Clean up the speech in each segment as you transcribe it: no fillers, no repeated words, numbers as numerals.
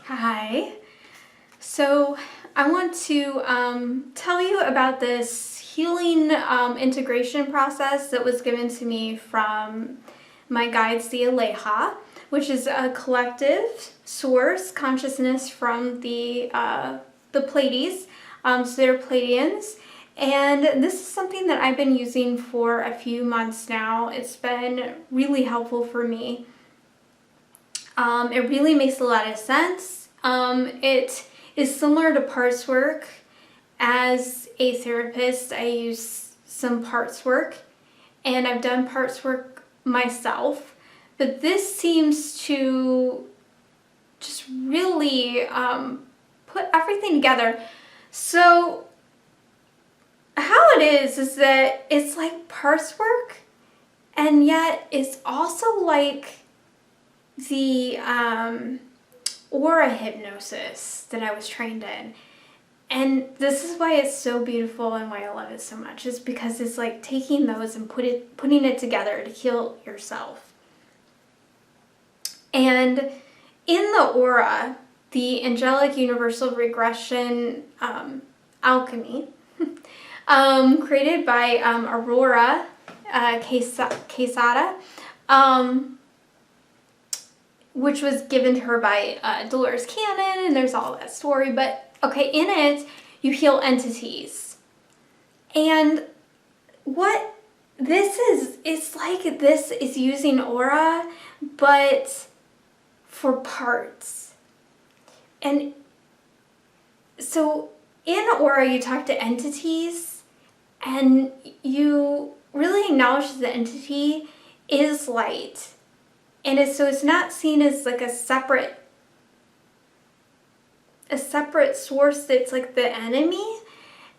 Hi. So I want to tell you about this healing integration process that was given to me from my guides, the Aleha, which is a collective source consciousness from the Pleiades. So they're Pleiadians. And this is something that I've been using for a few months now. It's been really helpful for me. It really makes a lot of sense. It is similar to parts work. As a therapist, I use some parts work, and I've done parts work myself, but this seems to just really put everything together. So how it is that it's like parts work, and yet it's also like the aura hypnosis that I was trained in. And this is why it's so beautiful and why I love it so much, is because it's like taking those and putting it together to heal yourself. And in the aura, the angelic universal regression alchemy, created by Aurora Quesada, which was given to her by Dolores Cannon, and there's all that story. But okay, in it, you heal entities. And what this is, it's like this is using aura, but for parts. And so in aura, you talk to entities, and you really acknowledge the entity is light. And so it's not seen as like a separate source that's like the enemy.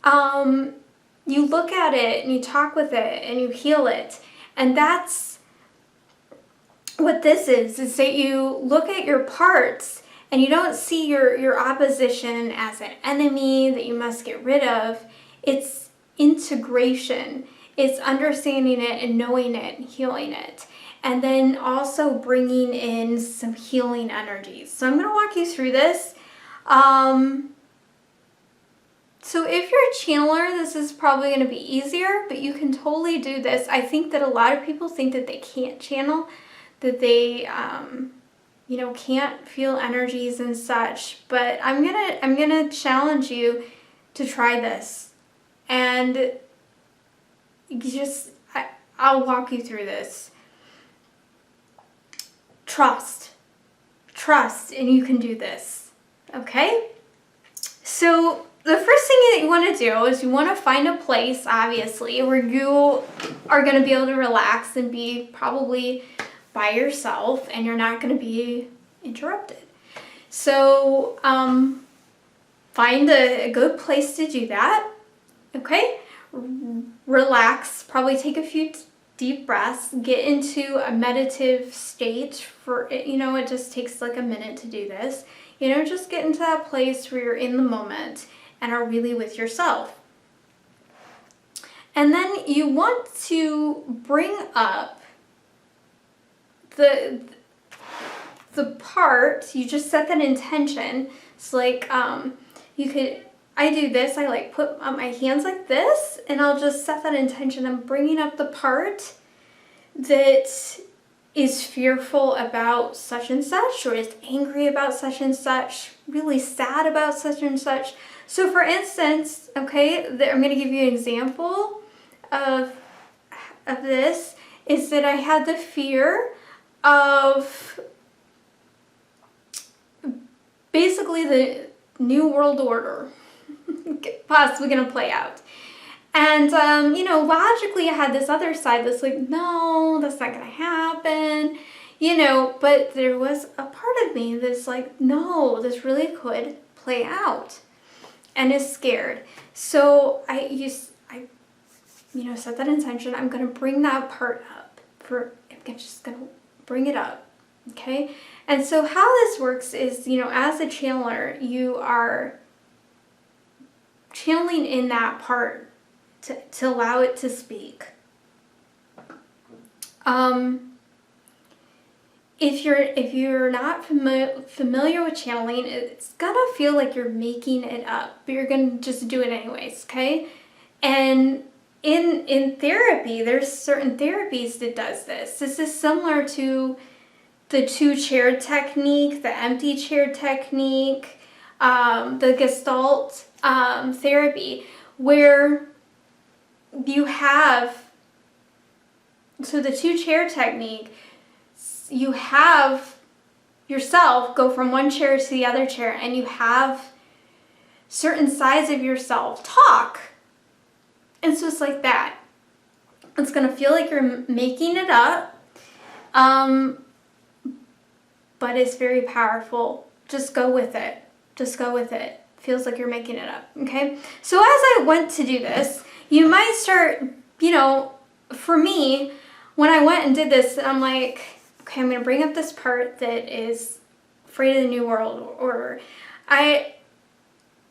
You look at it and you talk with it and you heal it. And that's what this is that you look at your parts and you don't see your opposition as an enemy that you must get rid of. It's integration. It's understanding it and knowing it and healing it. And then also bringing in some healing energies. So I'm going to walk you through this. So if you're a channeler, this is probably going to be easier, but you can totally do this. I think that a lot of people think that they can't channel, that they, can't feel energies and such. But I'm gonna challenge you to try this, and I'll walk you through this. Trust, and you can do this, okay? So the first thing that you want to do is you want to find a place, obviously, where you are going to be able to relax and be probably by yourself, and you're not going to be interrupted. So find a good place to do that, okay? Relax, probably take a few deep breaths, get into a meditative state for, it just takes like a minute to do this. Just get into that place where you're in the moment and are really with yourself. And then you want to bring up the part, you just set that intention. It's like, I do this, I like put my hands like this, and I'll just set that intention. I'm bringing up the part that is fearful about such and such, or is angry about such and such, really sad about such and such. So for instance, okay, I'm going to give you an example of this, is that I had the fear of basically the New World Order possibly going to play out. And, logically I had this other side that's like, no, that's not going to happen, but there was a part of me that's like, no, this really could play out, and is scared. So I set that intention. I'm going to bring that part up. I'm just going to bring it up, okay? And so how this works is, as a channeler, you are channeling in that part to allow it to speak. if you're not familiar with channeling, it's gonna feel like you're making it up, but you're gonna just do it anyways, okay? And in therapy, there's certain therapies that does this. This is similar to the 2-chair technique, the empty chair technique, the Gestalt therapy, where you have, so the 2-chair technique, you have yourself go from one chair to the other chair, and you have certain sides of yourself talk. And so it's like that. It's going to feel like you're making it up, but it's very powerful. Just go with it. Just go with it. Feels like you're making it up, okay? So as I went to do this, you might start, for me, when I went and did this, I'm like, okay, I'm going to bring up this part that is afraid of the New World Order.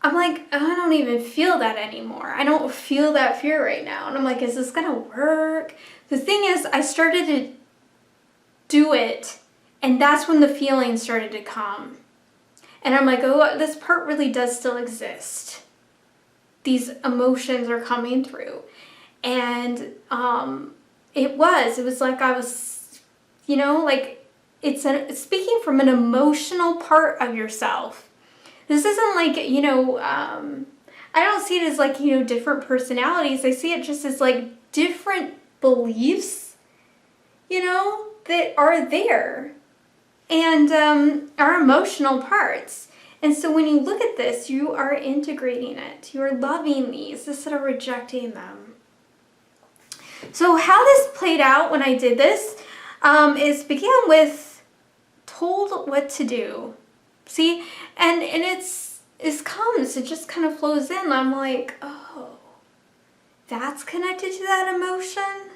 I'm like, I don't even feel that anymore. I don't feel that fear right now. And I'm like, is this going to work? The thing is, I started to do it, and that's when the feelings started to come. And I'm like, oh, this part really does still exist. These emotions are coming through. And it was like I was, like it's speaking from an emotional part of yourself. This isn't like, I don't see it as like, different personalities. I see it just as like different beliefs, that are there, and our emotional parts. And so when you look at this, you are integrating it. You are loving these instead of rejecting them. So how this played out when I did this is began with told what to do. See, and it just kind of flows in. I'm like, oh, that's connected to that emotion.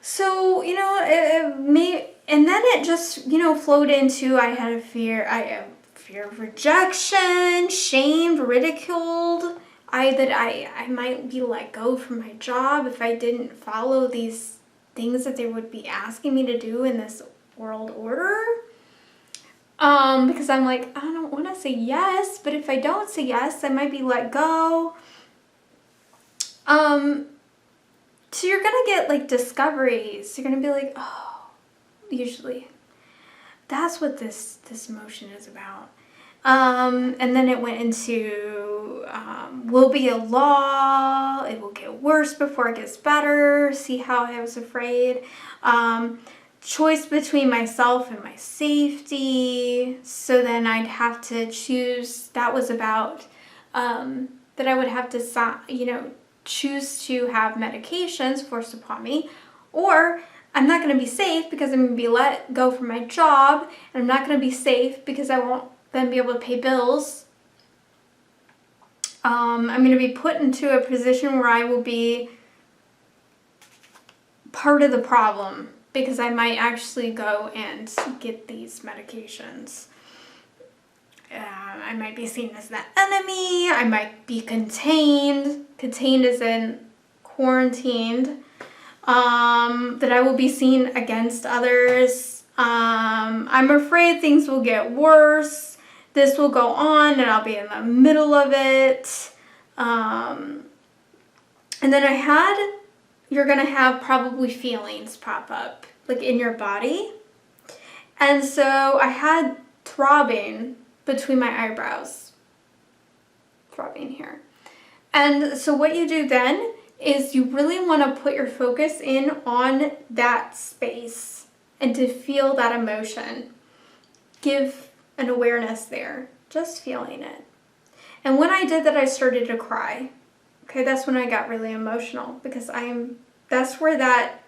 So, and then it just, flowed into, I have fear of rejection, shamed, ridiculed. I might be let go from my job if I didn't follow these things that they would be asking me to do in this world order. Because I'm like, I don't want to say yes, but if I don't say yes, I might be let go. So you're going to get like discoveries. You're going to be like, oh, usually that's what this emotion is about. And then it went into, will be a law. It will get worse before it gets better. See how I was afraid. Choice between myself and my safety. So then I'd have to choose. That was about, that I would have to, choose to have medications forced upon me, or I'm not going to be safe because I'm going to be let go from my job, and I'm not going to be safe because I won't then be able to pay bills. I'm going to be put into a position where I will be part of the problem because I might actually go and get these medications. I might be seen as the enemy. I might be contained. Contained as in quarantined. That I will be seen against others. I'm afraid things will get worse. This will go on and I'll be in the middle of it. And then you're going to have probably feelings pop up, like in your body. And so I had throbbing between my eyebrows. Throbbing here. And so what you do then is you really want to put your focus in on that space and to feel that emotion. Give an awareness there, just feeling it. And when I did that, I started to cry. Okay, that's when I got really emotional because that's where that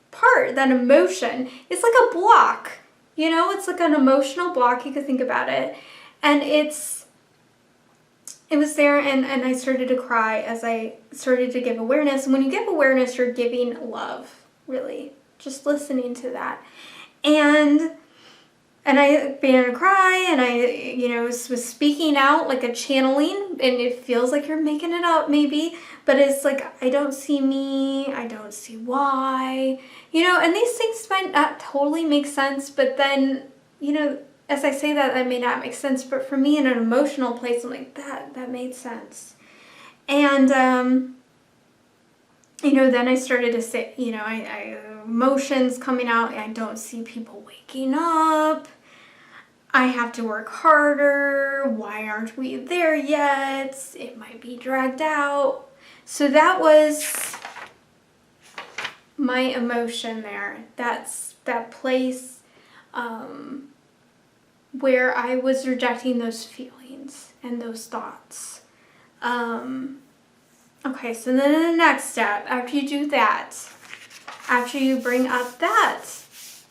part, that emotion, it's like a block. It's like an emotional block, you could think about it. And it was there, and I started to cry as I started to give awareness. And when you give awareness, you're giving love, really. Just listening to that. And And I began to cry, and I, was speaking out like a channeling, and it feels like you're making it up maybe, but it's like, I don't see me, I don't see why, and these things might not totally make sense, but then, as I say that may not make sense, but for me in an emotional place, I'm like, that made sense. And, then I started to say, I emotions coming out, I don't see people waking up. I have to work harder. Why aren't we there yet? It might be dragged out. So that was my emotion there. That's that place where I was rejecting those feelings and those thoughts. Okay, so then the next step, after you do that, after you bring up that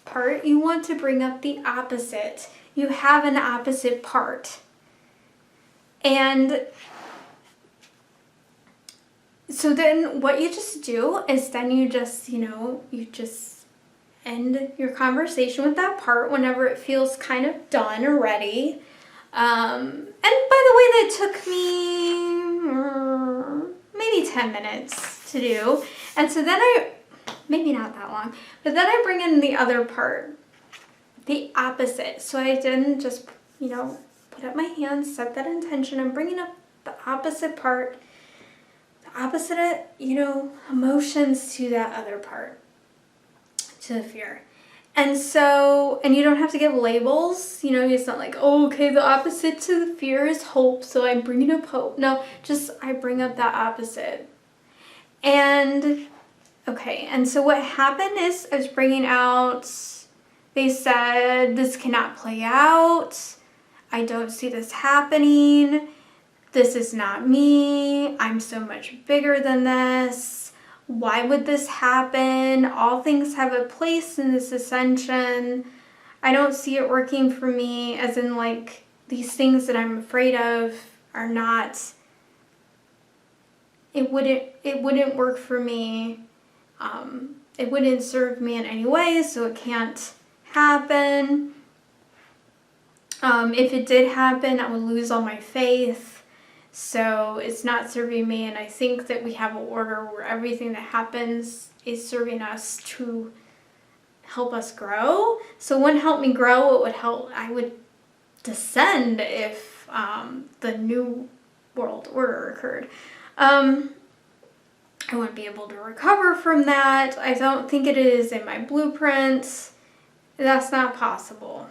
part, you want to bring up the opposite. You have an opposite part. And so then what you just do is then you just end your conversation with that part whenever it feels kind of done or ready. And by the way, that took me maybe 10 minutes to do. And so then maybe not that long, but then I bring in the other part. The opposite. So I didn't just, put up my hands, set that intention. I'm bringing up the opposite part, the opposite, emotions to that other part, to the fear. And so, and you don't have to give labels, it's not like, oh, okay, the opposite to the fear is hope, so I'm bringing up hope. No, just I bring up that opposite. And, okay, and so what happened is I was bringing out, they said, this cannot play out. I don't see this happening. This is not me. I'm so much bigger than this. Why would this happen? All things have a place in this ascension. I don't see it working for me, as in like these things that I'm afraid of are not, it wouldn't work for me. It wouldn't serve me in any way, so it can't happen. If it did happen, I would lose all my faith. So it's not serving me, and I think that we have an order where everything that happens is serving us to help us grow. So it wouldn't help me grow, it would help, I would descend if the new world order occurred. I wouldn't be able to recover from that. I don't think it is in my blueprint. That's not possible.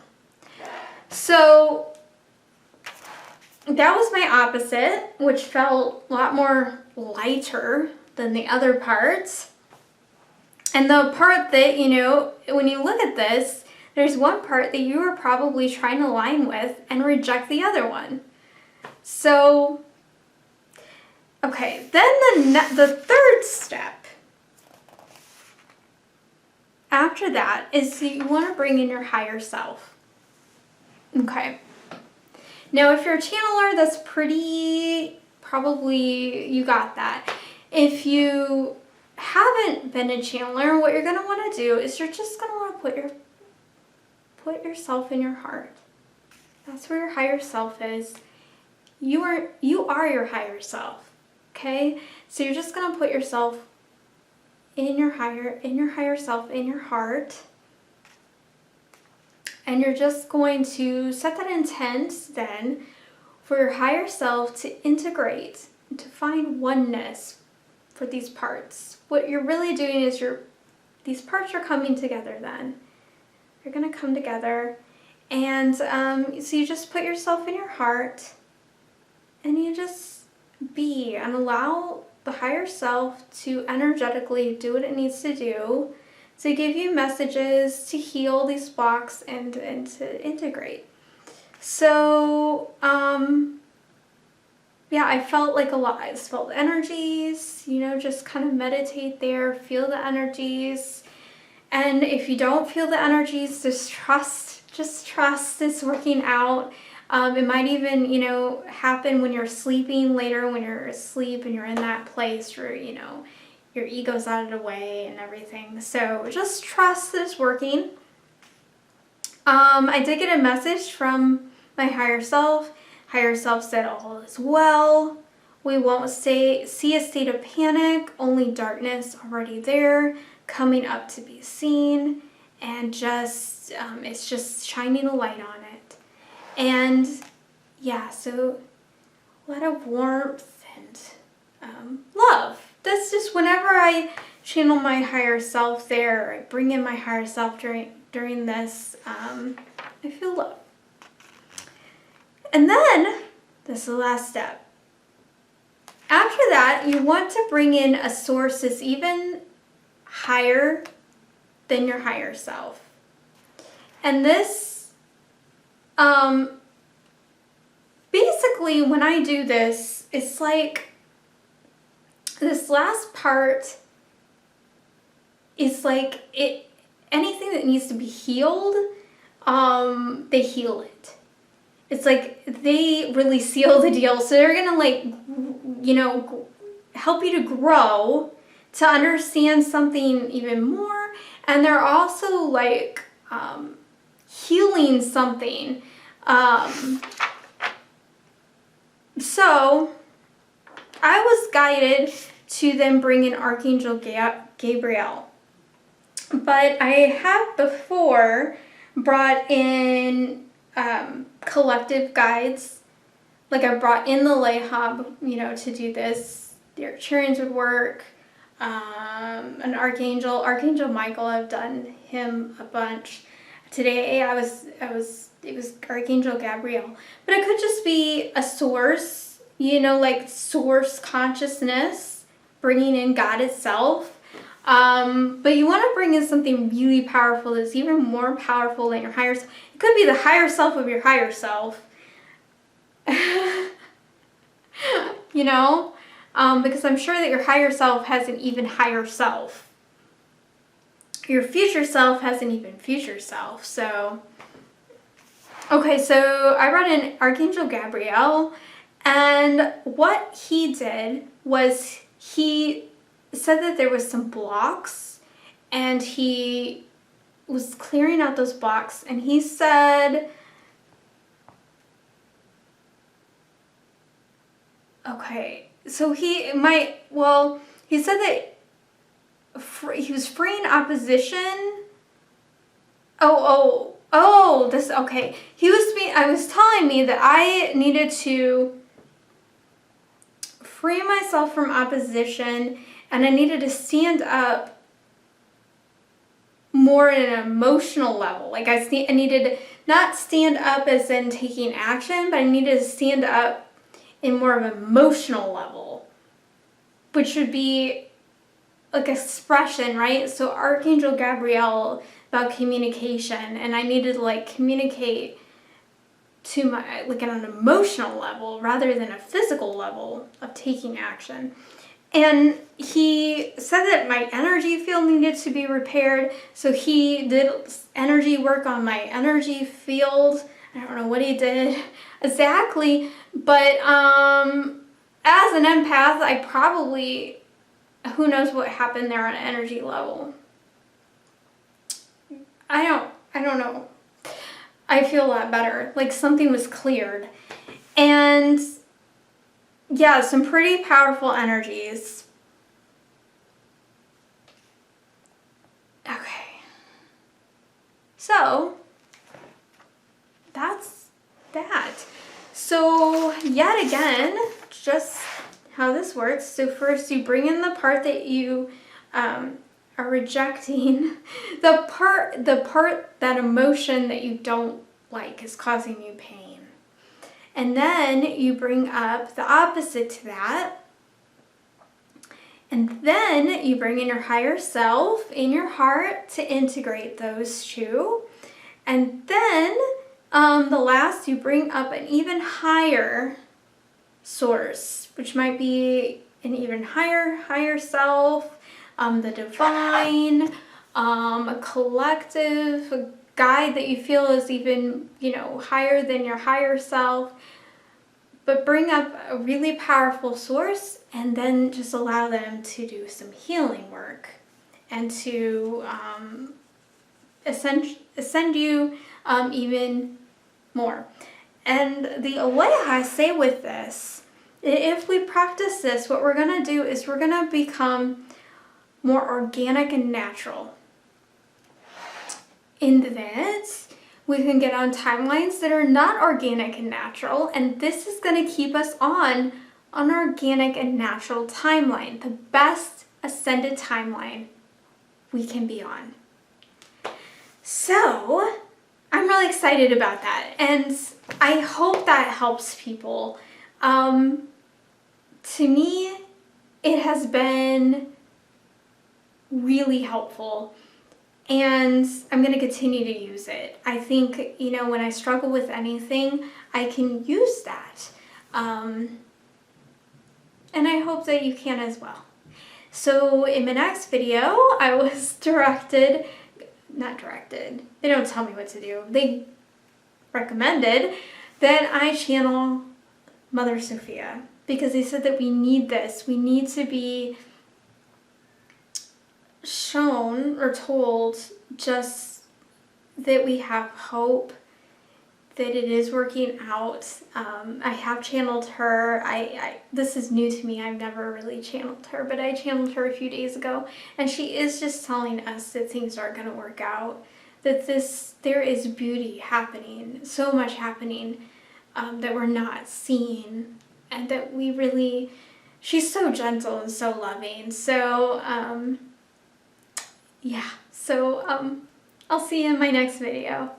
So that was my opposite, which felt a lot more lighter than the other parts. And the part that, when you look at this, there's one part that you are probably trying to align with and reject the other one. So, okay, then the third step after that is you want to bring in your higher self. Okay. Now, if you're a channeler, that's probably you got that. If you haven't been a channeler, what you're going to want to do is you're just going to want to put yourself in your heart. That's where your higher self is. You are your higher self. Okay? So you're just going to put yourself in your higher self, in your heart. And you're just going to set that intent then for your higher self to integrate, to find oneness for these parts. What you're really doing is these parts are coming together then. They're going to come together. And so you just put yourself in your heart and you just be and allow the higher self to energetically do what it needs to do, to give you messages, to heal these blocks and to integrate. So, yeah, I felt like a lot. I just felt the energies, just kind of meditate there, feel the energies. And if you don't feel the energies, just trust it's working out. It might even, happen when you're sleeping later, when you're asleep and you're in that place where, your ego's out of the way and everything. So just trust that it's working. I did get a message from my higher self. Higher self said all is well. We won't see a state of panic, only darkness already there, coming up to be seen, and just it's just shining a light on it. And yeah, so a lot of warmth and love. That's just whenever I channel my higher self there, I bring in my higher self during this, I feel love. And then, this is the last step. After that, you want to bring in a source that's even higher than your higher self. And this, basically when I do this, it's like this last part is like anything that needs to be healed, they heal it. It's like they really seal the deal. So they're gonna like, you know, help you to grow, to understand something even more. And they're also like healing something. So I was guided to then bring in Archangel Gabriel. But I have before brought in collective guides. Like I brought in the lay hub, you know, to do this. The Arcturians would work. An Archangel Michael, I've done him a bunch. Today it was Archangel Gabriel. But it could just be a source, you know, like source consciousness, bringing in God itself. But you want to bring in something really powerful that's even more powerful than your higher self. It could be the higher self of your higher self. You know? Because I'm sure that your higher self has an even higher self. Your future self has an even future self. So, okay, so I brought in Archangel Gabriel, and what he did was he said that there was some blocks, and he was clearing out those blocks, and he said, okay, so he said that he was freeing opposition. Okay. I was telling me that I needed to free myself from opposition, and I needed to stand up more at an emotional level. Like I needed to not stand up as in taking action, but I needed to stand up in more of an emotional level, which would be like expression, right? So Archangel Gabriel about communication, and I needed to like communicate to my, like on an emotional level rather than a physical level of taking action. And he said that my energy field needed to be repaired, so he did energy work on my energy field. I don't know what he did exactly, but as an empath, I probably, who knows what happened there on an energy level. I don't know. I feel a lot better. Like something was cleared. And yeah, some pretty powerful energies. Okay. So that's that. So yet again, just how this works. So first you bring in the part that you are rejecting, the part, that emotion that you don't like is causing you pain. And then you bring up the opposite to that. And then you bring in your higher self in your heart to integrate those two. And then the last, you bring up an even higher source, which might be an even higher self, the divine, a collective, a guide that you feel is even, higher than your higher self. But bring up a really powerful source, and then just allow them to do some healing work and to ascend you even more. And the way I say with this, if we practice this, what we're going to do is we're going to become more organic and natural. In that, we can get on timelines that are not organic and natural, and this is going to keep us on an organic and natural timeline, the best ascended timeline we can be on. So, I'm really excited about that, and I hope that helps people. To me, it has been really helpful, and I'm going to continue to use it. I think, when I struggle with anything, I can use that. And I hope that you can as well. So in my next video, I was they don't tell me what to do. They recommended that I channel Mother Sophia, because they said that we need this. We need to be shown or told just that we have hope, that it is working out. I have channeled her. This is new to me. I've never really channeled her, but I channeled her a few days ago, and she is just telling us that things are going to work out, that there is beauty happening, so much happening that we're not seeing, and that she's so gentle and so loving. So, yeah. So, I'll see you in my next video.